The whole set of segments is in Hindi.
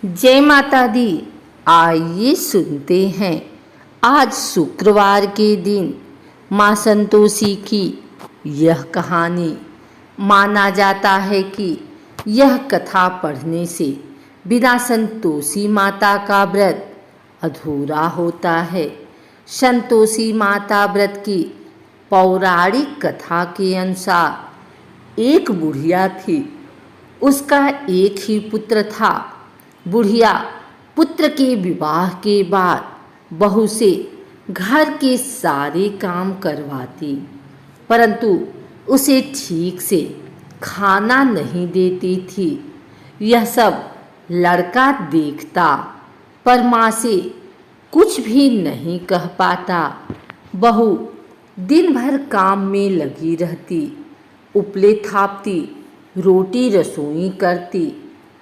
जय माता दी। आइए सुनते हैं आज शुक्रवार के दिन माँ संतोषी की यह कहानी। माना जाता है कि यह कथा पढ़ने से बिना संतोषी माता का व्रत अधूरा होता है। संतोषी माता व्रत की पौराणिक कथा के अनुसार एक बुढ़िया थी। उसका एक ही पुत्र था। बुढ़िया पुत्र के विवाह के बाद बहू से घर के सारे काम करवाती, परंतु उसे ठीक से खाना नहीं देती थी। यह सब लड़का देखता पर माँ से कुछ भी नहीं कह पाता। बहू दिन भर काम में लगी रहती, उपले थापती, रोटी रसोई करती,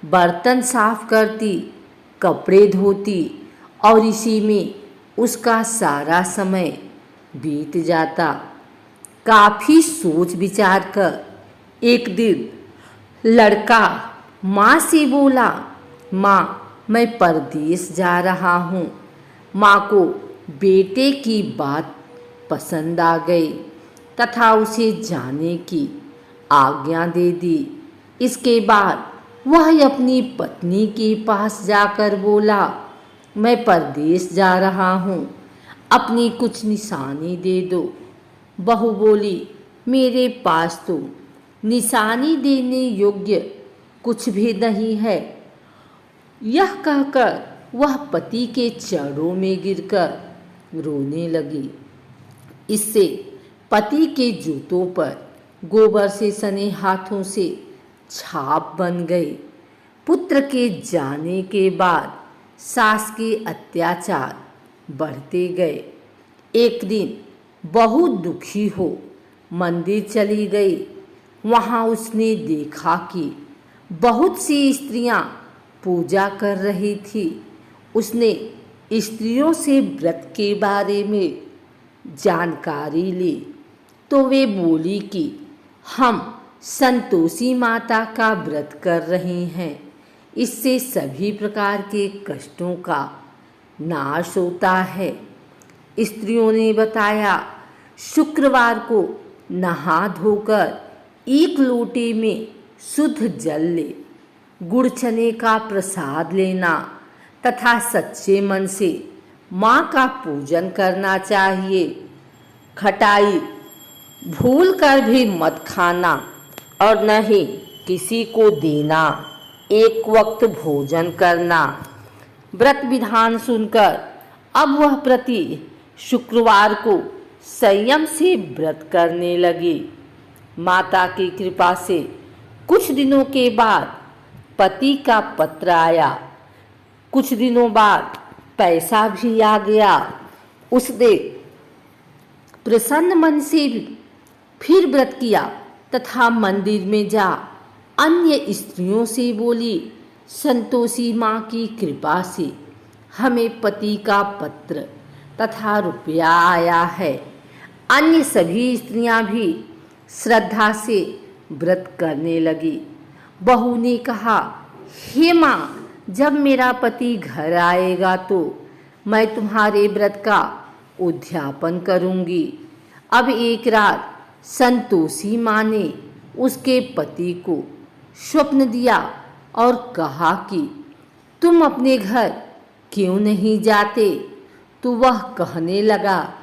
बर्तन साफ करती, कपड़े धोती और इसी में उसका सारा समय बीत जाता। काफ़ी सोच विचार कर एक दिन लड़का माँ से बोला, माँ मैं परदेश जा रहा हूँ। माँ को बेटे की बात पसंद आ गई तथा उसे जाने की आज्ञा दे दी। इसके बाद वह अपनी पत्नी के पास जाकर बोला, मैं परदेश जा रहा हूँ, अपनी कुछ निशानी दे दो। बहू बोली, मेरे पास तो निशानी देने योग्य कुछ भी नहीं है। यह कहकर वह पति के चरणों में गिरकर रोने लगी। इससे पति के जूतों पर गोबर से सने हाथों से छाप बन गई। पुत्र के जाने के बाद सास के अत्याचार बढ़ते गए। एक दिन बहुत दुखी हो मंदिर चली गई। वहाँ उसने देखा कि बहुत सी स्त्रियां पूजा कर रही थी। उसने स्त्रियों से व्रत के बारे में जानकारी ली तो वे बोली कि हम संतोषी माता का व्रत कर रहे हैं, इससे सभी प्रकार के कष्टों का नाश होता है। स्त्रियों ने बताया, शुक्रवार को नहा धोकर एक लोटे में शुद्ध जल ले, गुड़ चने का प्रसाद लेना तथा सच्चे मन से माँ का पूजन करना चाहिए। खटाई भूल कर भी मत खाना और न ही किसी को देना। एक वक्त भोजन करना। व्रत विधान सुनकर अब वह प्रति शुक्रवार को संयम से व्रत करने लगी। माता की कृपा से कुछ दिनों के बाद पति का पत्र आया। कुछ दिनों बाद पैसा भी आ गया। उसने प्रसन्न मन से फिर व्रत किया तथा मंदिर में जा अन्य स्त्रियों से बोली, संतोषी माँ की कृपा से हमें पति का पत्र तथा रुपया आया है। अन्य सभी स्त्रियां भी श्रद्धा से व्रत करने लगी। बहू ने कहा, हे माँ, जब मेरा पति घर आएगा तो मैं तुम्हारे व्रत का उद्यापन करूँगी। अब एक रात संतोषी माँ ने उसके पति को स्वप्न दिया और कहा कि तुम अपने घर क्यों नहीं जाते। तो वह कहने लगा,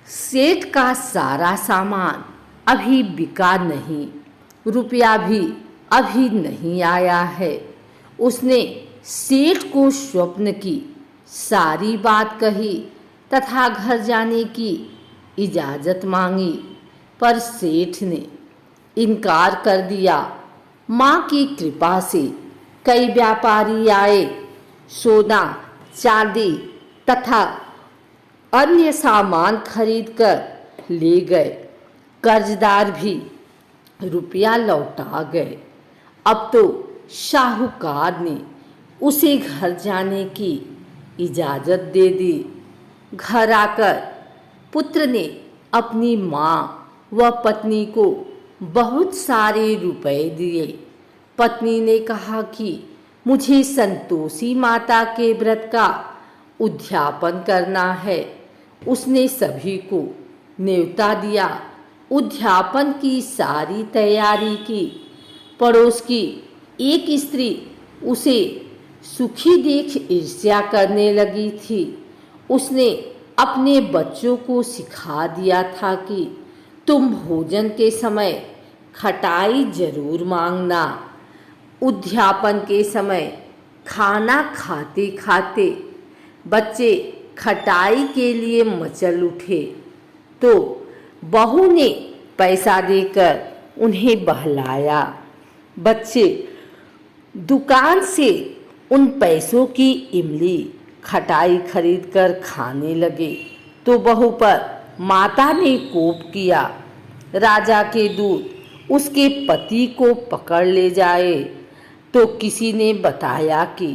सेठ का सारा सामान अभी बिका नहीं, रुपया भी अभी नहीं आया है। उसने सेठ को स्वप्न की सारी बात कही तथा घर जाने की इजाज़त मांगी, पर सेठ ने इनकार कर दिया। माँ की कृपा से कई व्यापारी आए, सोना चांदी तथा अन्य सामान खरीदकर ले गए। कर्जदार भी रुपया लौटा गए। अब तो साहूकार ने उसे घर जाने की इजाज़त दे दी। घर आकर पुत्र ने अपनी माँ व पत्नी को बहुत सारे रुपए दिए। पत्नी ने कहा कि मुझे संतोषी माता के व्रत का उद्यापन करना है। उसने सभी को न्योता दिया। उद्यापन की सारी तैयारी की। पड़ोस की एक स्त्री उसे सुखी देख ईर्ष्या करने लगी थी। उसने अपने बच्चों को सिखा दिया था कि तुम भोजन के समय खटाई जरूर मांगना। उद्यापन के समय खाना खाते खाते बच्चे खटाई के लिए मचल उठे तो बहू ने पैसा देकर उन्हें बहलाया। बच्चे दुकान से उन पैसों की इमली खटाई खरीदकर खाने लगे तो बहू पर माता ने कोप किया। राजा के दूत उसके पति को पकड़ ले जाए तो किसी ने बताया कि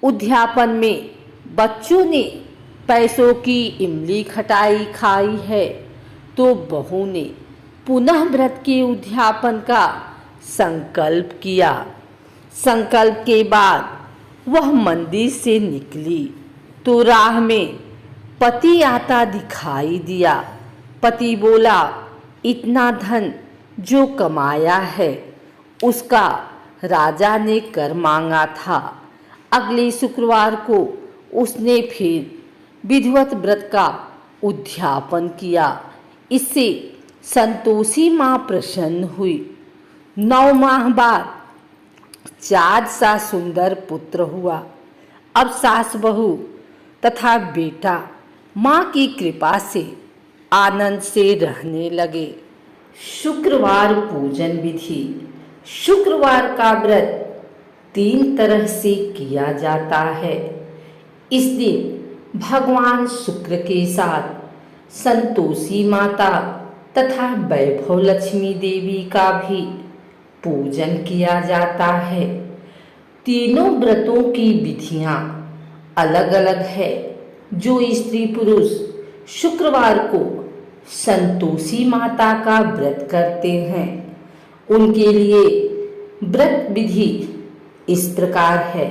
उद्यापन में बच्चों ने पैसों की इमली खटाई खाई है तो बहू ने पुनः व्रत के उद्यापन का संकल्प किया। संकल्प के बाद वह मंदिर से निकली तो राह में पति आता दिखाई दिया। पति बोला, इतना धन जो कमाया है उसका राजा ने कर मांगा था। अगले शुक्रवार को उसने फिर विधिवत व्रत का उद्यापन किया। इससे संतोषी माँ प्रसन्न हुई। 9 माह बाद 4 सा सुंदर पुत्र हुआ। अब सास बहू तथा बेटा माँ की कृपा से आनंद से रहने लगे। शुक्रवार पूजन विधि। शुक्रवार का व्रत 3 तरह से किया जाता है। इस दिन भगवान शुक्र के साथ संतोषी माता तथा वैभव लक्ष्मी देवी का भी पूजन किया जाता है। तीनों व्रतों की विधियां अलग अलग है। जो स्त्री पुरुष शुक्रवार को संतोषी माता का व्रत करते हैं उनके लिए व्रत विधि इस प्रकार है।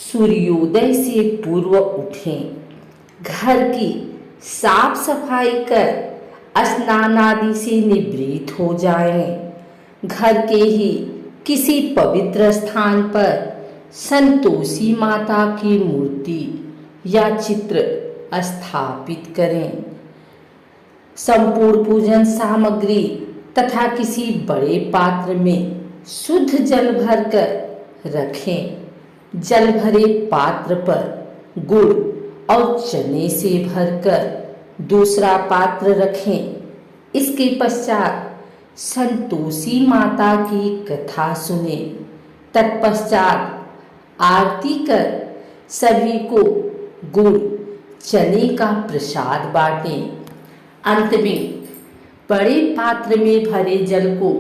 सूर्योदय से पूर्व उठें, घर की साफ सफाई कर स्नान आदि से निवृत्त हो जाएं। घर के ही किसी पवित्र स्थान पर संतोषी माता की मूर्ति या चित्र स्थापित करें। संपूर्ण पूजन सामग्री तथा किसी बड़े पात्र में शुद्ध जल भरकर रखें। जल भरे पात्र पर गुड़ और चने से भरकर दूसरा पात्र रखें। इसके पश्चात संतोषी माता की कथा सुने। तत्पश्चात आरती कर सभी को गुड़ चने का प्रसाद बांटें। अंत में बड़े पात्र में भरे जल को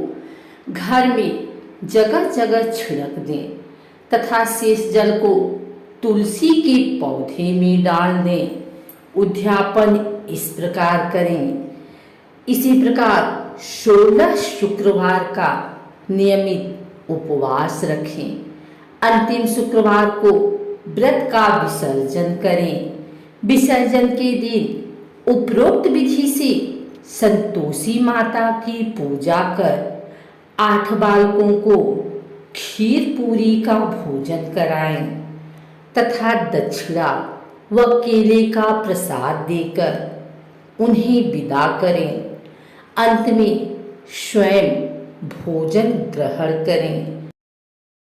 घर में जगह जगह छिड़क दें तथा शेष जल को तुलसी के पौधे में डाल दें। उद्यापन इस प्रकार करें। इसी प्रकार 16 शुक्रवार का नियमित उपवास रखें। अंतिम शुक्रवार को व्रत का विसर्जन करें। विसर्जन के दिन उपरोक्त विधि से संतोषी माता की पूजा कर 8 बालकों को खीर पूरी का भोजन कराएं तथा दक्षिणा व केले का प्रसाद देकर उन्हें विदा करें। अंत में स्वयं भोजन ग्रहण करें।